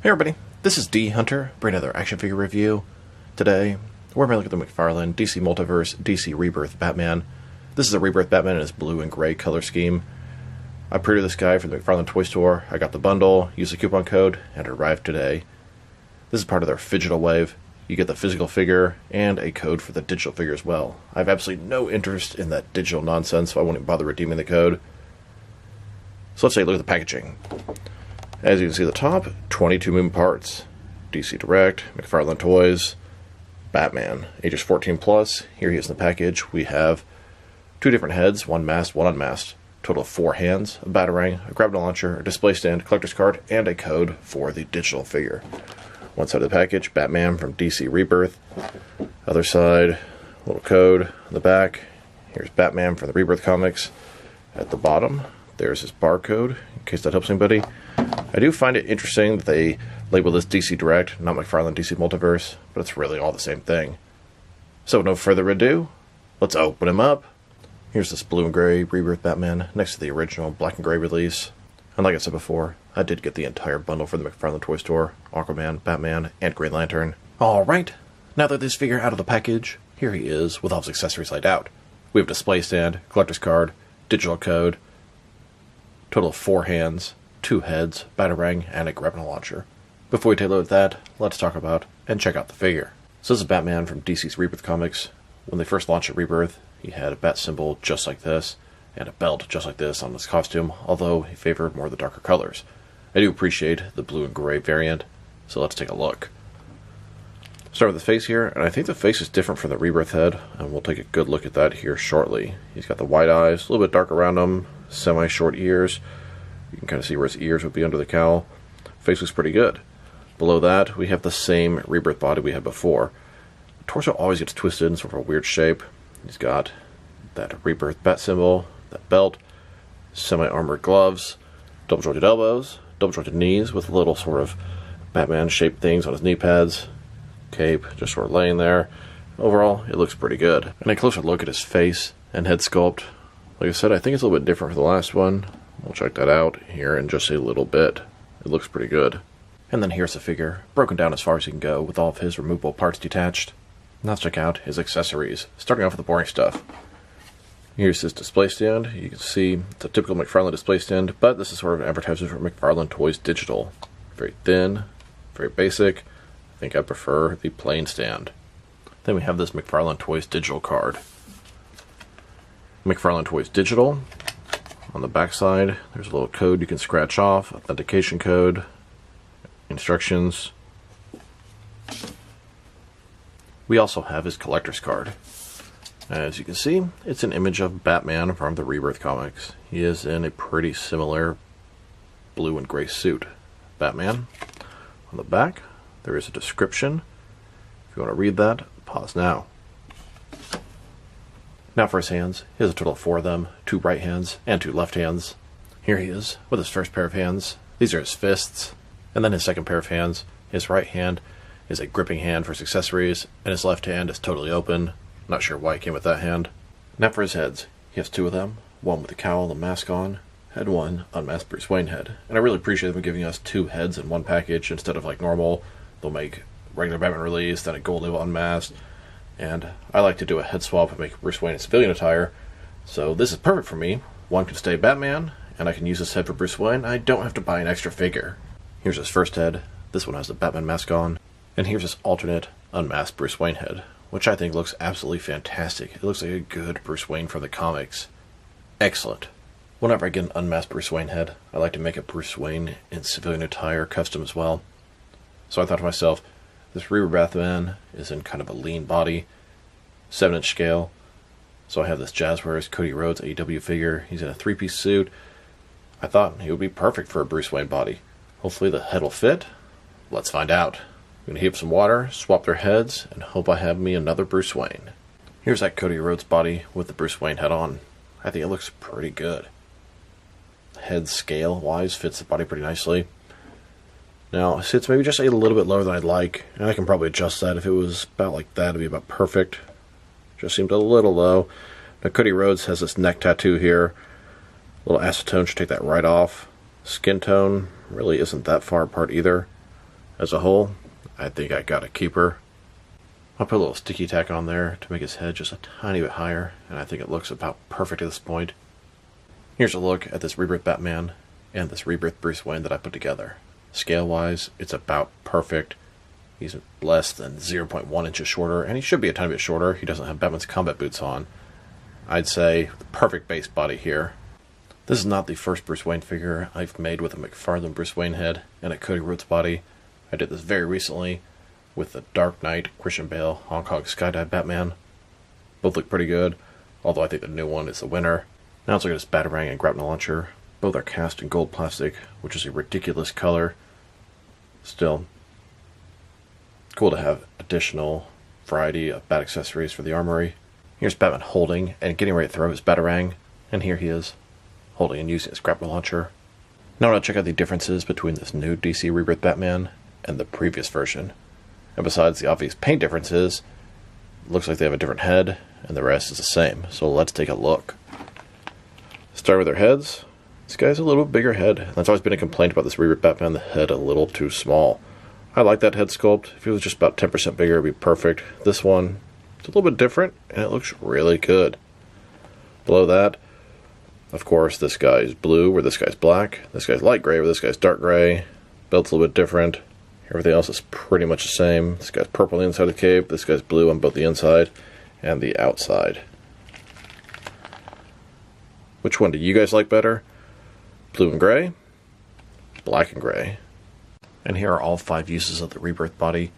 Hey everybody, this is D Hunter, bringing another action figure review. Today, we're going to look at the McFarlane DC Multiverse DC Rebirth Batman. This is a Rebirth Batman in his blue and gray color scheme. I pre-ordered this guy from the McFarlane toy store. I got the bundle, used the coupon code, and it arrived today. This is part of their digital wave. You get the physical figure and a code for the digital figure as well. I have absolutely no interest in that digital nonsense, so I won't even bother redeeming the code. So let's take a look at the packaging. As you can see at the top, 22 moving parts. DC Direct, McFarlane Toys, Batman, ages 14 plus. Here he is in the package. We have two different heads, one masked, one unmasked. Total of 4 hands, a batarang, a grab-and launcher, a display stand, collector's card, and a code for the digital figure. One side of the package, Batman from DC Rebirth. Other side, a little code on the back. Here's Batman from the Rebirth comics. At the bottom, there's his barcode, in case that helps anybody. I do find it interesting that they label this DC Direct, not McFarlane DC Multiverse, but it's really all the same thing. So with no further ado, let's open him up. Here's this blue and gray Rebirth Batman next to the original black and gray release. And like I said before, I did get the entire bundle for the McFarlane toy store, Aquaman, Batman, and Green Lantern. Alright, now that this figure out of the package, here he is with all his accessories laid out. We have display stand, collector's card, digital code, total of 4 hands, 2 heads, batarang, and a grab-and launcher. Before we take a look at that, let's talk about and check out the figure. So this is Batman from DC's Rebirth comics. When they first launched at Rebirth, he had a bat symbol just like this, and a belt just like this on his costume, although he favored more of the darker colors. I do appreciate the blue and gray variant, so let's take a look. Start with the face here, and I think the face is different from the Rebirth head, and we'll take a good look at that here shortly. He's got the wide eyes, a little bit dark around him, semi-short ears. You can kind of see where his ears would be under the cowl. Face looks pretty good. Below that, we have the same Rebirth body we had before. The torso always gets twisted in sort of a weird shape. He's got that Rebirth bat symbol, that belt, semi-armored gloves, double-jointed elbows, double-jointed knees with little sort of Batman-shaped things on his knee pads, cape just sort of laying there. Overall, it looks pretty good. And a closer look at his face and head sculpt. Like I said, I think it's a little bit different from the last one. We'll check that out here in just a little bit. It looks pretty good. And then here's the figure, broken down as far as he can go with all of his removable parts detached. Now let's check out his accessories, starting off with the boring stuff. Here's his display stand. You can see it's a typical McFarlane display stand, but this is sort of an advertisement for McFarlane Toys Digital. Very thin, very basic. I think I prefer the plain stand. Then we have this McFarlane Toys Digital card. McFarlane Toys Digital. On the back side, there's a little code you can scratch off, authentication code, instructions. We also have his collector's card. As you can see, it's an image of Batman from the Rebirth comics. He is in a pretty similar blue and gray suit. Batman. On the back, there is a description. If you want to read that, pause now. Now for his hands. He has a total of 4 of them, 2 right hands and 2 left hands. Here he is with his first pair of hands. These are his fists. And then his second pair of hands. His right hand is a gripping hand for his accessories, and his left hand is totally open. Not sure why he came with that hand. Now for his heads. He has 2 of them, one with the cowl and mask on, and one unmasked Bruce Wayne head. And I really appreciate them giving us 2 heads in one package instead of like normal. They'll make regular Batman release, then a gold label unmasked. And I like to do a head swap and make Bruce Wayne in civilian attire. So this is perfect for me. One can stay Batman, and I can use this head for Bruce Wayne. I don't have to buy an extra figure. Here's his first head. This one has the Batman mask on. And here's his alternate unmasked Bruce Wayne head, which I think looks absolutely fantastic. It looks like a good Bruce Wayne from the comics. Excellent. Whenever I get an unmasked Bruce Wayne head, I like to make a Bruce Wayne in civilian attire custom as well. So I thought to myself, this Rebirth Batman is in kind of a lean body, 7-inch scale. So I have this Jazzwares Cody Rhodes AEW figure. He's in a 3-piece suit. I thought he would be perfect for a Bruce Wayne body. Hopefully the head will fit. Let's find out. I'm going to heat up some water, swap their heads, and hope I have me another Bruce Wayne. Here's that Cody Rhodes body with the Bruce Wayne head on. I think it looks pretty good. Head scale-wise fits the body pretty nicely. Now, see, it's maybe just a little bit lower than I'd like, and I can probably adjust that. If it was about like that, it'd be about perfect. Just seemed a little low. Now, Cody Rhodes has this neck tattoo here. A little acetone should take that right off. Skin tone really isn't that far apart either. As a whole, I think I got a keeper. I'll put a little sticky tack on there to make his head just a tiny bit higher, and I think it looks about perfect at this point. Here's a look at this Rebirth Batman and this Rebirth Bruce Wayne that I put together. Scale-wise, it's about perfect. He's less than 0.1 inches shorter, and he should be a tiny bit shorter. He doesn't have Batman's combat boots on. I'd say the perfect base body here. This is not the first Bruce Wayne figure I've made with a McFarlane Bruce Wayne head and a Cody Rhodes body. I did this very recently with the Dark Knight Christian Bale Hong Kong Skydive Batman. Both look pretty good, although I think the new one is the winner. Now let's look at this Batarang and Grapnel Launcher. Both are cast in gold plastic, which is a ridiculous color. Still, cool to have additional variety of bat accessories for the armory. Here's Batman holding and getting ready to throw his Batarang, and here he is, holding and using his Grapnel Launcher. Now I'll check out the differences between this new DC Rebirth Batman and the previous version. And besides the obvious paint differences, it looks like they have a different head, and the rest is the same. So let's take a look. Start with their heads. This guy's a little bigger head. That's always been a complaint about this Rebirth Batman, the head a little too small. I like that head sculpt. If it was just about 10% bigger, it'd be perfect. This one, it's a little bit different, and it looks really good. Below that, of course, this guy's blue, where this guy's black. This guy's light gray, where this guy's dark gray. Belt's a little bit different. Everything else is pretty much the same. This guy's purple on the inside of the cape. This guy's blue on both the inside and the outside. Which one do you guys like better? Blue and gray? Black and gray? And here are all 5 uses of the Rebirth body.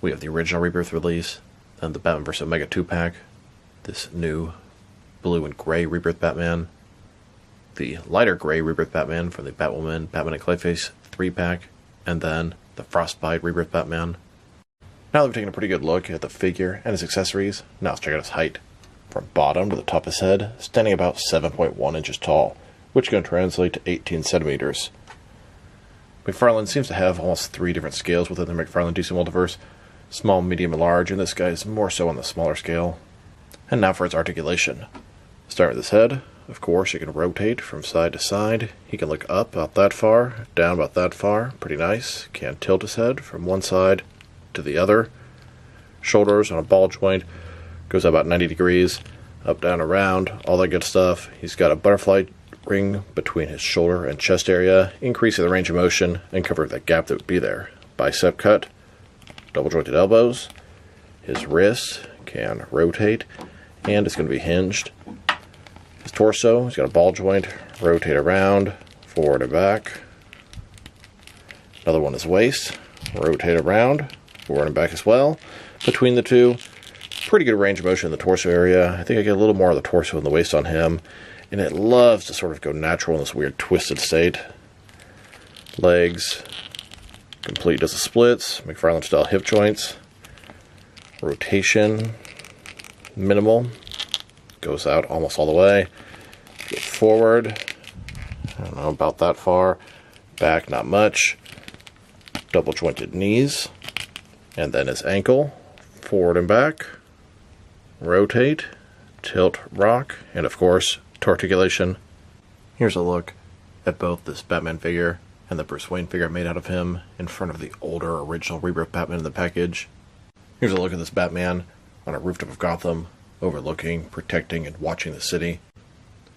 We have the original Rebirth release, then the Batman vs. Omega 2-pack, this new blue and gray Rebirth Batman, the lighter gray Rebirth Batman from the Batwoman, Batman and Clayface 3-pack, and then the Frostbite Rebirth Batman. Now that we've taken a pretty good look at the figure and his accessories, now let's check out his height. From bottom to the top of his head, standing about 7.1 inches tall, which can translate to 18 centimeters. McFarlane seems to have almost 3 different scales within the McFarlane DC Multiverse, small, medium, and large, and this guy is more so on the smaller scale. And now for its articulation. Starting with his head, of course, he can rotate from side to side. He can look up about that far, down about that far, pretty nice. Can tilt his head from one side to the other. Shoulders on a ball joint, goes about 90 degrees, up, down, around, all that good stuff. He's got a butterfly ring between his shoulder and chest area, increasing the range of motion and covering that gap that would be there. Bicep cut, double jointed elbows. His wrists can rotate, and it's going to be hinged. His torso, he's got a ball joint, rotate around, forward and back. Another one is waist, rotate around, forward and back as well. Between the two, pretty good range of motion in the torso area. I think I get a little more of the torso and the waist on him, and it loves to sort of go natural in this weird twisted state. Legs, complete does the splits, McFarlane style hip joints. Rotation, minimal, goes out almost all the way. Go forward, I don't know about that far. Back, not much. Double jointed knees, and then his ankle, forward and back. Rotate, tilt, rock, and of course, articulation. Here's a look at both this Batman figure and the Bruce Wayne figure made out of him in front of the older original Rebirth Batman in the package. Here's a look at this Batman on a rooftop of Gotham, overlooking, protecting, and watching the city.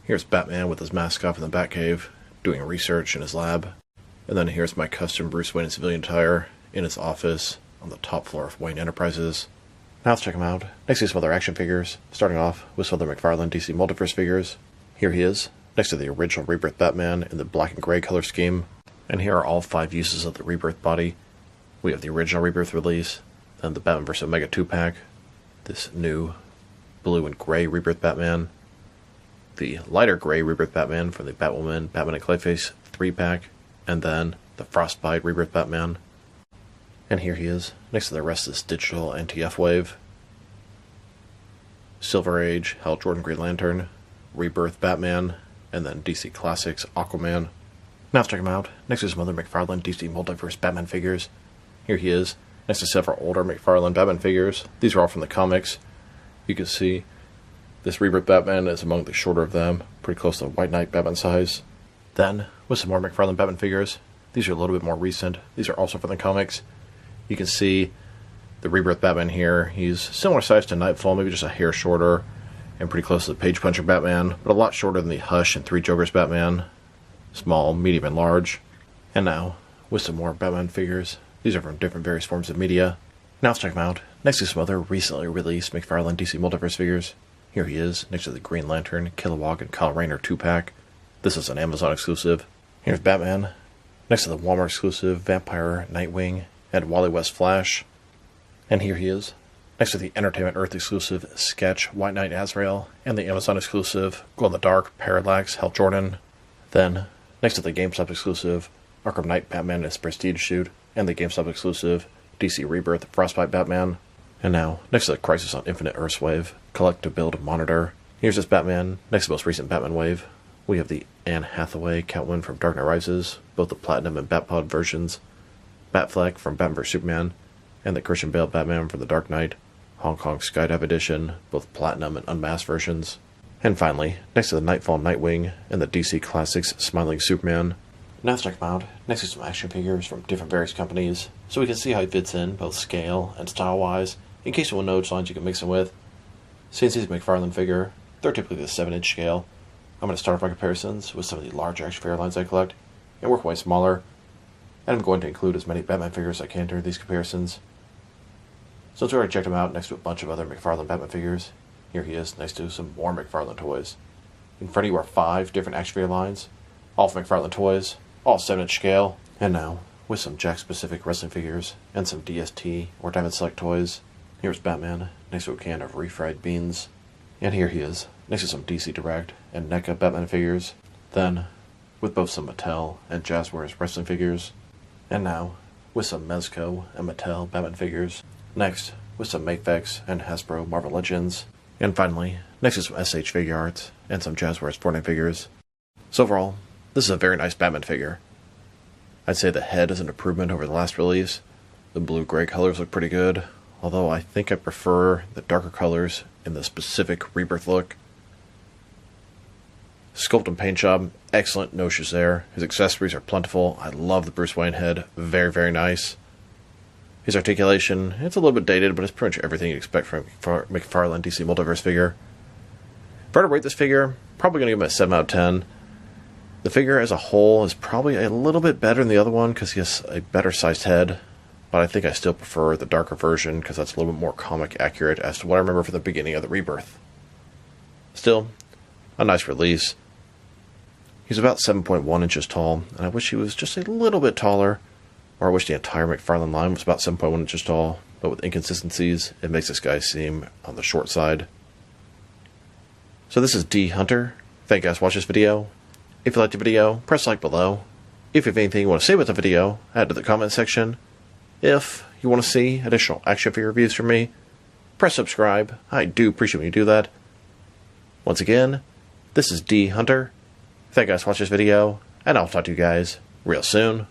Here's Batman with his mask off in the Batcave, doing research in his lab. And then here's my custom Bruce Wayne in civilian attire in his office on the top floor of Wayne Enterprises. Now let's check him out. Next to some other action figures, starting off with some other McFarlane DC Multiverse figures. Here he is, next to the original Rebirth Batman in the black and gray color scheme. And here are all 5 uses of the Rebirth body. We have the original Rebirth release, then the Batman vs. Omega 2-pack, this new blue and gray Rebirth Batman, the lighter gray Rebirth Batman from the Batwoman, Batman and Clayface 3-pack, and then the Frostbite Rebirth Batman. And here he is, next to the rest of this digital NTF wave. Silver Age, Hal Jordan Green Lantern, Rebirth Batman, and then DC Classics Aquaman. Now let's check him out, next to some other McFarlane DC Multiverse Batman figures. Here he is, next to several older McFarlane Batman figures. These are all from the comics. You can see this Rebirth Batman is among the shorter of them, pretty close to White Knight Batman size. Then, with some more McFarlane Batman figures, These are a little bit more recent. These are also from the comics. You can see the Rebirth Batman here. He's similar size to Nightfall, maybe just a hair shorter, and pretty close to the Page Puncher Batman, but a lot shorter than the Hush and Three Jokers Batman. Small, medium, and large. And now, with some more Batman figures. These are from different various forms of media. Now let's check them out. Next to some other recently released McFarlane DC Multiverse figures. Here he is, next to the Green Lantern, Kilowog, and Kyle Rayner 2-pack. This is an Amazon exclusive. Here's Batman, next to the Walmart exclusive Vampire, Nightwing, and Wally West Flash. And here he is, next to the Entertainment Earth exclusive Sketch, White Knight Azrael, and the Amazon exclusive Glow in the Dark, Parallax, Hal Jordan. Then, next to the GameStop exclusive Arkham Knight Batman in his Prestige suit, and the GameStop exclusive DC Rebirth Frostbite Batman. And now, next to the Crisis on Infinite Earths wave, Collect to Build Monitor. Here's this Batman, next to the most recent Batman wave. We have the Anne Hathaway Catwoman from Dark Knight Rises, both the Platinum and Batpod versions, Batfleck from Batman vs Superman, and the Christian Bale Batman from the Dark Knight, Hong Kong Skydive Edition, both Platinum and Unmasked versions. And finally, next to the Nightfall Nightwing and the DC Classics Smiling Superman. Now let's check them out, next to some action figures from different various companies, so we can see how he fits in, both scale and style-wise, in case you want to know which lines you can mix him with. Since he's a McFarlane figure, they're typically the 7-inch scale. I'm going to start off my comparisons with some of the larger action figure lines I collect, and work way smaller, and I'm going to include as many Batman figures as I can during these comparisons. Since we already checked him out next to a bunch of other McFarlane Batman figures, here he is next to some more McFarlane toys. In front of you are 5 different action figure lines, all from McFarlane toys, all 7-inch scale, and now, with some Jack-specific wrestling figures, and some DST or Diamond Select toys, here's Batman next to a can of refried beans, and here he is, next to some DC Direct and NECA Batman figures, then, with both some Mattel and Jazzwares wrestling figures, and now, with some Mezco and Mattel Batman figures, next, with some Mafex and Hasbro Marvel Legends, and finally, next to some SH Figure Arts and some Jazzwares Fortnite figures. So overall, this is a very nice Batman figure. I'd say the head is an improvement over the last release. The blue-gray colors look pretty good, although I think I prefer the darker colors in the specific Rebirth look. Sculpt and paint job, excellent, no issues there. His accessories are plentiful. I love the Bruce Wayne head, very, very nice. His articulation, it's a little bit dated, but it's pretty much everything you'd expect from a McFarlane DC Multiverse figure. If I were to rate this figure, probably going to give him a 7 out of 10. The figure as a whole is probably a little bit better than the other one because he has a better sized head, but I think I still prefer the darker version because that's a little bit more comic accurate as to what I remember from the beginning of the Rebirth. Still, a nice release. He's about 7.1 inches tall, and I wish he was just a little bit taller, or I wish the entire McFarlane line was about 7.1 inches tall, but with inconsistencies, it makes this guy seem on the short side. So this is D Hunter. Thank you guys for watching this video. If you liked the video, press like below. If you have anything you want to say about the video, add to the comment section. If you want to see additional action figure reviews from me, press subscribe. I do appreciate when you do that. Once again, this is D Hunter. Thank you guys for watching this video, and I'll talk to you guys real soon.